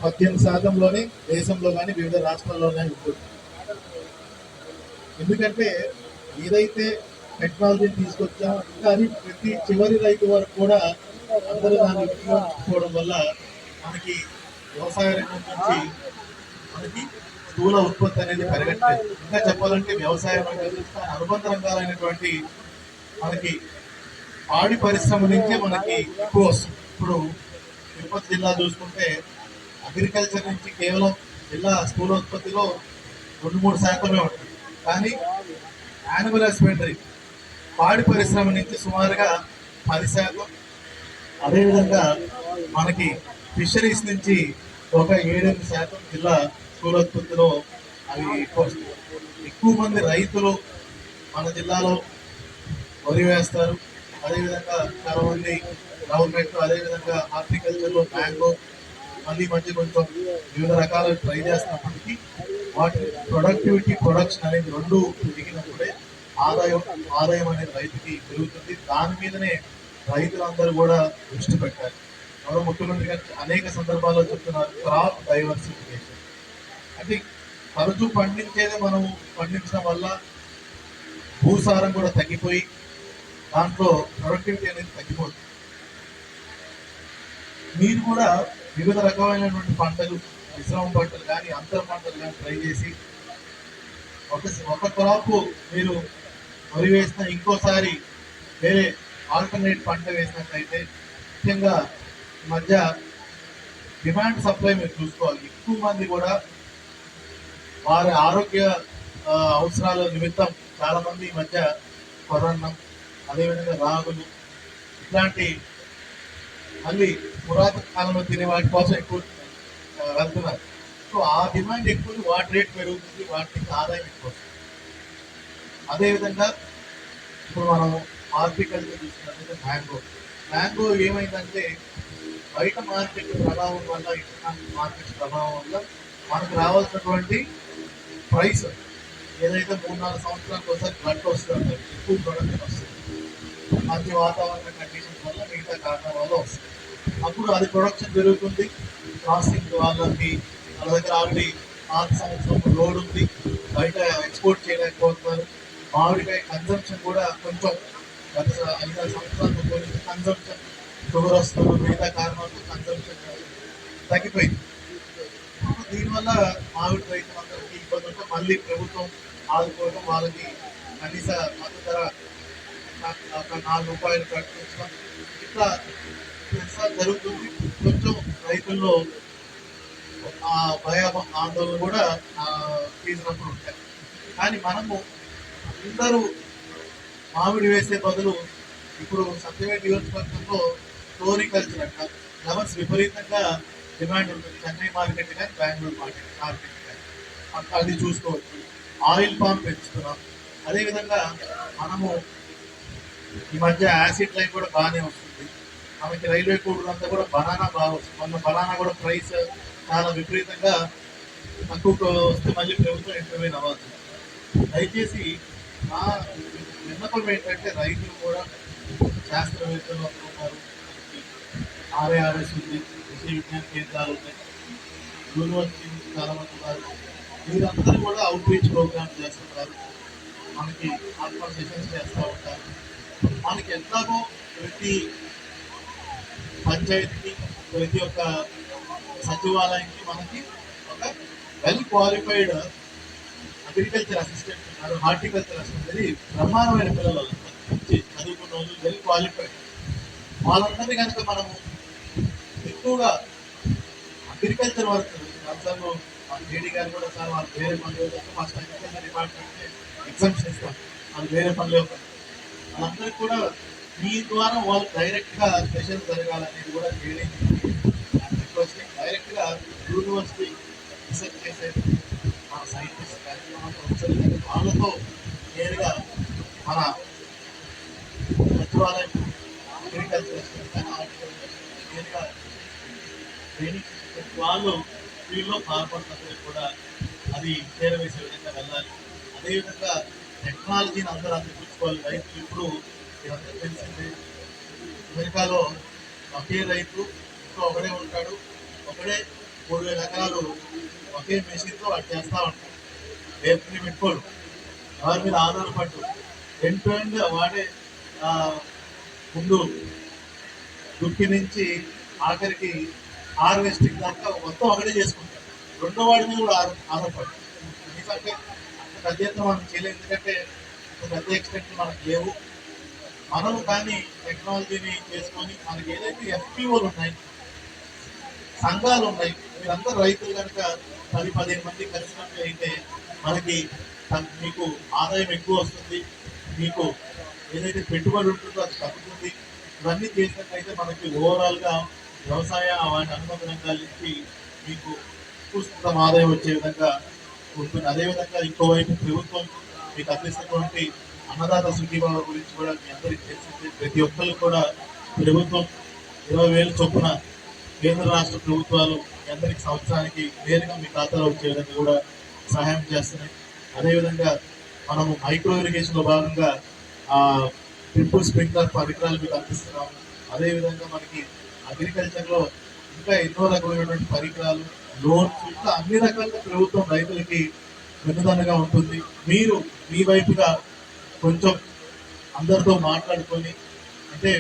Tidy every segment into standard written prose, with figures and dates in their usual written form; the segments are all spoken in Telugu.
18% దేశంలో కానీ వివిధ రాష్ట్రాల్లోనే ఉంటుంది. ఎందుకంటే ఏదైతే టెక్నాలజీని తీసుకొచ్చామో ఇంకా అది ప్రతి చివరి రైతు వరకు కూడా అందరూ దాన్ని ఉపయోగించుకోవడం వల్ల మనకి వ్యవసాయ రంగం నుంచి మనకి స్థూల ఉత్పత్తి అనేది పెరగట్లేదు. ఇంకా చెప్పాలంటే వ్యవసాయం అనుబంధ రంగాలైనటువంటి మనకి పాడి పరిశ్రమ నుంచే మనకి ఎక్కువ వస్తుంది. ఇప్పుడు తిరుపతి జిల్లా చూసుకుంటే అగ్రికల్చర్ నుంచి కేవలం జిల్లా స్థూలోత్పత్తిలో 2-3% ఉంటుంది. కానీ యానిమల్ హస్బెండరీ పాడి పరిశ్రమ నుంచి సుమారుగా 10%. అదేవిధంగా మనకి ఫిషరీస్ నుంచి ఒక 7-8% జిల్లా స్థూలోత్పత్తిలో అవి ఎక్కువ మంది రైతులు మన జిల్లాలో వరి వేస్తారు. అదేవిధంగా చాలా మంది గవర్నమెంట్, అదేవిధంగా హార్టికల్చర్లో మ్యాంగో మళ్ళీ మధ్య కొంచెం వివిధ రకాలు ట్రై చేస్తున్నప్పటికీ వాటి ప్రొడక్షన్ అనేది రెండు పెరిగినప్పుడే ఆదాయం అనేది రైతుకి పెరుగుతుంది. దాని మీదనే రైతులందరూ కూడా దృష్టి పెట్టాలి. గౌరవ ముఖ్యమంత్రి గారు అనేక సందర్భాల్లో చెప్తున్నారు క్రాప్ డైవర్సిఫికేషన్. అంటే తరచూ పండించేదే మనం పండించడం వల్ల భూసారం కూడా తగ్గిపోయి దాంట్లో ప్రొడక్టివిటీ అనేది తగ్గిపోతుంది. మీరు కూడా వివిధ రకమైనటువంటి పంటలు, మిశ్రమ పంటలు కానీ అంతర పంటలు కానీ ట్రై చేసి ఒక క్రాప్ మీరు వరి వేసిన ఇంకోసారి వేరే ఆల్టర్నేట్ పంట వేసినట్లయితే ముఖ్యంగా ఈ మధ్య డిమాండ్ సప్లై మీరు చూసుకోవాలి. ఎక్కువ మంది కూడా వారి ఆరోగ్య అవసరాల నిమిత్తం చాలా మంది ఈ మధ్య కొరన్నం, అదేవిధంగా రాగులు ఇట్లాంటి మళ్ళీ పురాతన కాలంలో తినే వాటి కోసం ఎక్కువ వెళ్తున్నారు. సో ఆ డిమాండ్ ఎక్కువ, వాటి రేట్ పెరుగుతుంది, వాటికి ఆదాయం ఎక్కువ. అదేవిధంగా ఇప్పుడు మనం హార్టికల్చర్ చూసినట్లయితే మ్యాంగో ఏమైందంటే బయట మార్కెట్ ప్రభావం వల్ల, ఇంటర్నేషనల్ మార్కెట్ ప్రభావం వల్ల మనకు రావాల్సినటువంటి ప్రైస్ ఏదైతే 3-4 సంవత్సరాలకు ఒకసారి గంట వస్తుంది, ఎక్కువ ప్రొడక్షన్ వస్తుంది. మంచి వాతావరణ కండిషన్స్ వల్ల, మిగతా కారణాల వల్ల వస్తుంది. అప్పుడు అది ప్రొడక్షన్ పెరుగుతుంది. ప్రాసెసింగ్ వాళ్ళకి వాళ్ళ దగ్గర ఆల్రెడీ 4 సంవత్సరం లోడ్ ఉంది, బయట ఎక్స్పోర్ట్ చేయలేకపోతున్నారు. మామిడికాయ కన్సంప్షన్ కూడా కొంచెం గత 5-6 సంవత్సరాలతో పోలిస్తే కన్సంప్షన్ షుగర్ వస్తుంది, మిగతా కారణాలతో కన్సంప్షన్ తగ్గిపోయింది. దీనివల్ల మామిడి రైతులందరికీ ఇబ్బంది ఉంటే మళ్ళీ ప్రభుత్వం ఆదుకోవడం, వాళ్ళకి కనీస మద్దతు ధర ఒక ₹4 ప్రకటించడం ఇట్లా జరుగుతుంది. కొంచెం రైతుల్లో భయ ఆందోళన కూడా తీసినప్పుడు ఉంటాయి. కానీ మనము అందరూ మామిడి వేసే బదులు ఇప్పుడు సత్యవేట నియోజకవర్గంలో ఫ్లోరికల్చర్ అంట ఫ్లవర్స్ విపరీతంగా డిమాండ్ ఉంటుంది. చెన్నై మార్కెట్ కానీ బెంగళూరు మార్కెట్ కానీ అది చూసుకోవచ్చు. ఆయిల్ పామ్ పెంచుతున్నాం. అదేవిధంగా మనము ఈ మధ్య యాసిడ్ లైన్ కూడా బాగానే వస్తుంది. మనకి రైల్వే కోడ్ అంతా కూడా బనానా బాగా వస్తుంది. మన బనానా కూడా ప్రైస్ చాలా విపరీతంగా తక్కువ వస్తే మళ్ళీ ప్రభుత్వం ఇంటర్వ్యూన్ అవ్వాలి. దయచేసి నా విన్నపం ఏంటంటే రైతులు కూడా శాస్త్రవేత్తలు ఉన్నారు, ఆర్ఐఆర్ఎస్ ఉంది, కృషి విజ్ఞాన కేంద్రాలు ఉన్నాయి, యూనివర్సిటీ నుంచి చాలా మంది ఉన్నారు. వీరందరూ కూడా అవుట్ రీచ్ ప్రోగ్రామ్స్ చేస్తున్నారు, మనకి ఆత్మ సెషన్స్ చేస్తూ ఉంటారు. మనకి ఎట్లాగో ప్రతి పంచాయతీకి, ప్రతి ఒక్క సచివాలయానికి మనకి ఒక వెల్ క్వాలిఫైడ్ అగ్రికల్చర్ అసిస్టెంట్ ఉన్నారు, హార్టికల్చర్ అసిస్టెంట్. అది బ్రహ్మాండమైన పిల్లలు చదువుకున్న వాళ్ళు, వెల్ క్వాలిఫైడ్. వాళ్ళందరినీ కనుక మనము ఎక్కువగా అగ్రికల్చర్ వర్క్ రాష్ట్రంలో మా జేడీ గారు కూడా సార్ వాళ్ళు వేరే పనులు మా అగ్రికల్చర్ డిపార్ట్మెంట్ ఎగ్జామ్స్ ఇస్తాం, వాళ్ళు వేరే పనులు వాళ్ళందరికీ కూడా మీ ద్వారా వాళ్ళు డైరెక్ట్గా స్పెషల్ జరగాలనేది కూడా జేడీ రిక్వెస్ట్. డైరెక్ట్గా యూనివర్సిటీ రీసెర్చ్ చేసే మన సైంటిస్ట్ కానీ మన ప్రొఫెసర్ కానీ వాళ్ళతో నేరుగా మన సచివాలయం అగ్రికల్చర్ కానీ హార్టికల్చర్ నేరుగా ట్రైనింగ్ వాళ్ళు ఫీల్డ్లో పాల్పడుతున్నప్పుడు కూడా అది చేరవేసే విధంగా వెళ్ళాలి. అదేవిధంగా టెక్నాలజీని అందరూ అందిపుచ్చుకోవాలి. రైతులు ఇప్పుడు ఇదంతా తెలిసిందే, అమెరికాలో ఒకే రైతు ఇంట్లో ఒకడే ఉంటాడు, ఒకడే 3,000 ఎకరాలు ఒకే మెషిన్తో వాడు చేస్తూ ఉంటాడు. రేపు పెట్టుకోడు, ఎవరి మీద ఆధారపడ్డు, ఎండ్ టు ఎండ్ వాడే ఆ, ముందు దుక్కి నుంచి ఆఖరికి హార్వెస్టింగ్ దాకా మొత్తం ఒకటే చేసుకుంటాడు. రెండో వాడి మీద కూడా ఆధారపడ్డాడు. ఎందుకంటే అంత పెద్ద ఎత్తున మనం చేయలేదు, ఎందుకంటే అంత పెద్ద ఎక్స్టెంట్ మనకు లేవు. మనం కానీ టెక్నాలజీని చేసుకొని మనకి ఏదైతే ఎఫ్పిఓలు ఉన్నాయి, సంఘాలు ఉన్నాయి, మీరందరూ రైతులు కనుక 10-15 మంది కలిసినట్టు అయితే మనకి మీకు ఆదాయం ఎక్కువ వస్తుంది, మీకు ఏదైతే పెట్టుబడి ఉంటుందో అది తగ్గుతుంది. ఇవన్నీ చేసినట్లయితే మనకి ఓవరాల్గా వ్యవసాయ వాటి అనుబంధ రంగాల నుంచి మీకు ఎక్కువ ఆదాయం వచ్చే విధంగా ఉంటుంది. అదేవిధంగా ఇంకోవైపు ప్రభుత్వం మీకు అందిస్తున్నటువంటి అన్నదాత సుఖీభావ గురించి కూడా మీ అందరికీ తెలిసింది. ప్రతి ఒక్కరు కూడా ప్రభుత్వం 20,000 చొప్పున కేంద్ర రాష్ట్ర ప్రభుత్వాలు మీ అందరికి సంవత్సరానికి నేరుగా మీ ఖాతాలో వచ్చే విధంగా కూడా సహాయం చేస్తున్నాయి. అదేవిధంగా మనము మైక్రో ఇరిగేషన్ లో భాగంగా ట్రిపుల్ స్ప్రింక్లర్ పరికరాలు మీకు అందిస్తున్నాము. అదేవిధంగా మనకి అగ్రికల్చర్ లో ఇంకా ఎన్నో రకమైనటువంటి పరికరాలు, లోన్స్, ఇంకా అన్ని రకాలుగా ప్రభుత్వం రైతులకి వెన్నుదన్నుగా ఉంటుంది. మీరు మీ వైపుగా కొంచెం అందరితో మాట్లాడుకొని, అంటే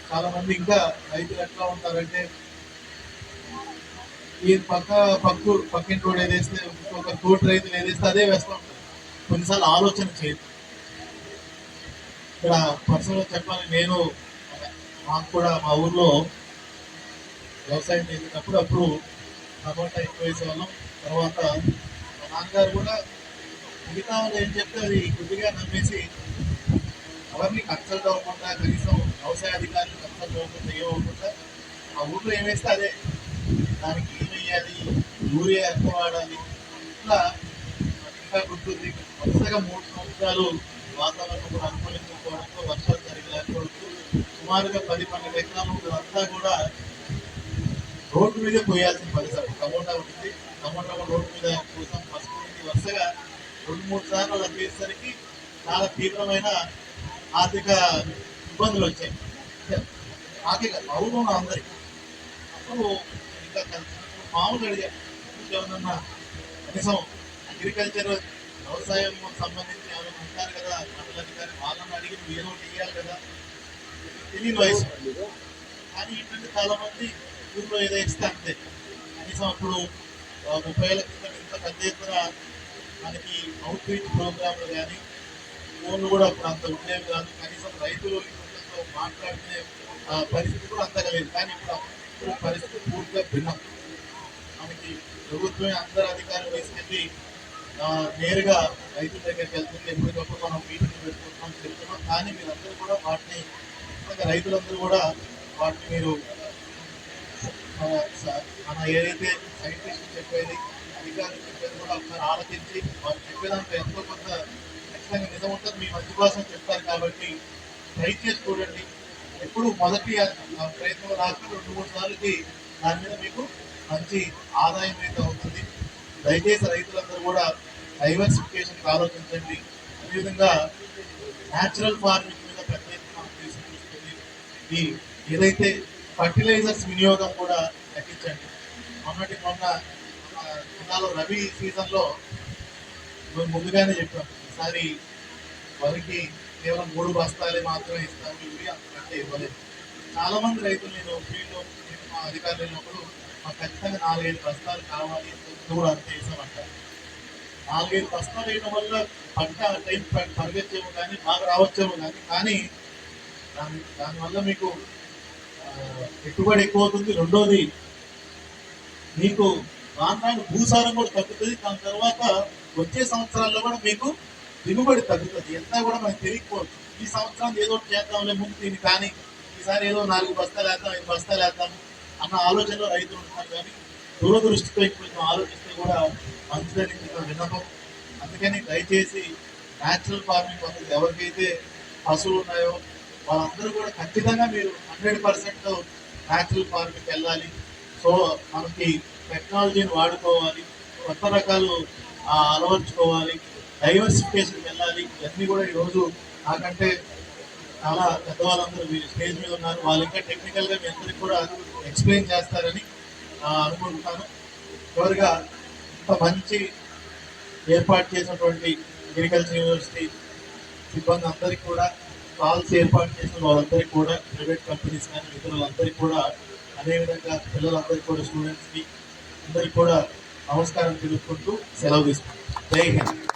చాలా మంది ఇంకా రైతులు ఎట్లా ఉంటారంటే ఈ పక్కింటి రోడ్ ఏదేస్తే ఇంకొక తోటి రైతులు ఏదేస్తే అదే వేస్తూ ఉంటారు. కొన్నిసార్లు ఆలోచన చేయదు. ఇక్కడ పర్సనల్ చెప్పాలి, నేను మాకు కూడా మా ఊర్లో వ్యవసాయం చేసేటప్పుడు అప్పుడు టమాటా ఎక్కువ వేసేవాళ్ళం. తర్వాత మా నాన్నగారు కూడా మిగతా వాళ్ళు ఏం చెప్తే అది కొద్దిగా నమ్మేసి ఎవరిని కన్సల్ట్ అవ్వకుండా, కనీసం వ్యవసాయ అధికారులు కన్సల్ట్ అవ్వకుండా ఏమవ్వకుండా ఆ ఊర్లో ఏమేస్తే అదే, దానికి ఏం వేయాలి, యూరియా ఎంత వాడాలి, ఇట్లా ఇంకా గుర్తుంది. వరుసగా 3 సంవత్సరాలు వాతావరణం కూడా అనుకూలించకపోవడంతో వర్షాలు సరిగ్గా లేకపోవడంతో సుమారుగా 10-12 ఎకరాలు అంతా కూడా రోడ్డు మీదే పోయాల్సిన పరిస్థితి. టమోటా ఉంటుంది, టమోటా రోడ్డు మీద కోసం పసుపు వరుసగా 2-3 సార్లు అలా చేసేసరికి చాలా తీవ్రమైన ఆర్థిక ఇబ్బందులు వచ్చాయి. నాకే కాదు, అవును అందరికి. అప్పుడు ఇంకా మామూలుగా అడిగారు, ఏమన్నా కనీసం అగ్రికల్చర్ వ్యవసాయం సంబంధించి ఎవరైనా ఉంటారు కదా మండల అధికారి, వాళ్ళని అడిగి నువ్వు ఏదో ఒకటి ఇవ్వాలి కదా, తెలియని వయసు. కానీ ఏంటంటే చాలా మంది ఊళ్ళో ఏదో ఇస్తే అంతే. కనీసం అప్పుడు 30 ఏళ్ళ క్రితం ఇంత పెద్ద ఎత్తున మనకి అవుట్ రీచ్ ప్రోగ్రాంలు కానీ ఫోన్లు కూడా అప్పుడు అంత ఉండేవి కాదు. కనీసం రైతులు ఇతరులతో మాట్లాడుకునే పరిస్థితి కూడా అంతగా లేదు. కానీ ఇప్పుడు పరిస్థితి పూర్తిగా భిన్నం. మనకి ప్రభుత్వమే అందరు అధికారులు తీసుకెళ్ళి నేరుగా రైతుల దగ్గరికి వెళ్తుంది. ఎప్పటికప్పుడు మనం మీటింగ్ పెట్టుకుంటున్నాం, చెప్తున్నాం. కానీ మీరందరూ కూడా వాటిని, రైతులందరూ కూడా వాటిని మీరు మన ఏదైతే సైంటిస్ట్ చెప్పేది, అధికారులు చెప్పేది కూడా ఒకసారి ఆలోచించి వాళ్ళు చెప్పేదాంట్లో ఎంతో కొంత ఖచ్చితంగా నిజం ఉంటుంది. మీ మంచి కోసం చెప్తారు కాబట్టి ట్రై చేసి చూడండి. ఎప్పుడు మొదటి ప్రయత్నం రాకుండా 2-3 సార్లకి దాని మీద మీకు మంచి ఆదాయం అయితే అవుతుంది. దయచేసి రైతులందరూ కూడా డైవర్సిఫికేషన్ ఆలోచించండి. అదేవిధంగా న్యాచురల్ ఫార్మింగ్ మీద పెద్ద ఎత్తున తీసుకొస్తుంది. ఈ ఏదైతే ఫర్టిలైజర్స్ వినియోగం కూడా తగ్గించండి. మొన్న జిల్లాలో రబీ సీజన్లో మేము ముందుగానే చెప్పాం, ఈసారి వరికి కేవలం 3 బస్తాలే మాత్రమే ఇస్తాము, యూరియా అంతకంటే ఇవ్వలేదు. చాలా మంది రైతులు నేను ఫీల్డ్లో మా అధికారులు వెళ్ళినప్పుడు మాకు ఖచ్చితంగా 4-5 బస్తాలు కావాలి కూడా అంతే వేసామంటారు. 4-5 బస్తాలు వేయడం వల్ల పంట టైం పరిగెచ్చేమో కానీ బాగా రావచ్చేమో కానీ దానివల్ల మీకు పెట్టుబడి ఎక్కువ అవుతుంది. రెండోది మీకు రాను భూసారం కూడా తగ్గుతుంది. దాని తర్వాత వచ్చే సంవత్సరాల్లో కూడా మీకు దిగుబడి తగ్గుతుంది. ఎంత కూడా మనకు తెలియకపోవచ్చు. ఈ సంవత్సరం ఏదో చేద్దాంలే ముందు దీన్ని, కానీ ఈసారి ఏదో 4 బస్తాలు వేద్దాం, 5 బస్తాలు వేద్దాం అన్న ఆలోచనలో రైతులు ఉంటారు. కానీ దూరదృష్టితో కొంచెం ఆలోచిస్తే కూడా మంచిదని విన్నపం. అందుకని దయచేసి న్యాచురల్ ఫార్మింగ్ పద్ధతి ఎవరికైతే పశువులు ఉన్నాయో వాళ్ళందరూ కూడా ఖచ్చితంగా మీరు 100% న్యాచురల్ ఫార్మింగ్ వెళ్ళాలి. సో మనకి టెక్నాలజీని వాడుకోవాలి, కొత్త రకాలు అలవర్చుకోవాలి, డైవర్సిఫికేషన్ వెళ్ళాలి. ఇవన్నీ కూడా ఈరోజు నాకంటే చాలా పెద్దవాళ్ళందరూ స్టేజ్ మీద ఉన్నారు. వాళ్ళు ఇంకా టెక్నికల్గా మీ అందరికీ కూడా ఎక్స్ప్లెయిన్ చేస్తారని అనుకుంటున్నాను. చివరిగా ఇంత మంచి ఏర్పాటు చేసినటువంటి అగ్రికల్చర్ యూనివర్సిటీ సిబ్బంది అందరికీ కూడా, కాల్స్ ఏర్పాటు చేసిన వాళ్ళందరికీ కూడా, ప్రైవేట్ కంపెనీస్ కానీ ఇతరులందరికీ కూడా, అదేవిధంగా పిల్లలందరికీ కూడా, స్టూడెంట్స్కి అందరికీ కూడా నమస్కారం తెలుపుకుంటూ సెలవు తీసుకుంటాం. జై హింద్.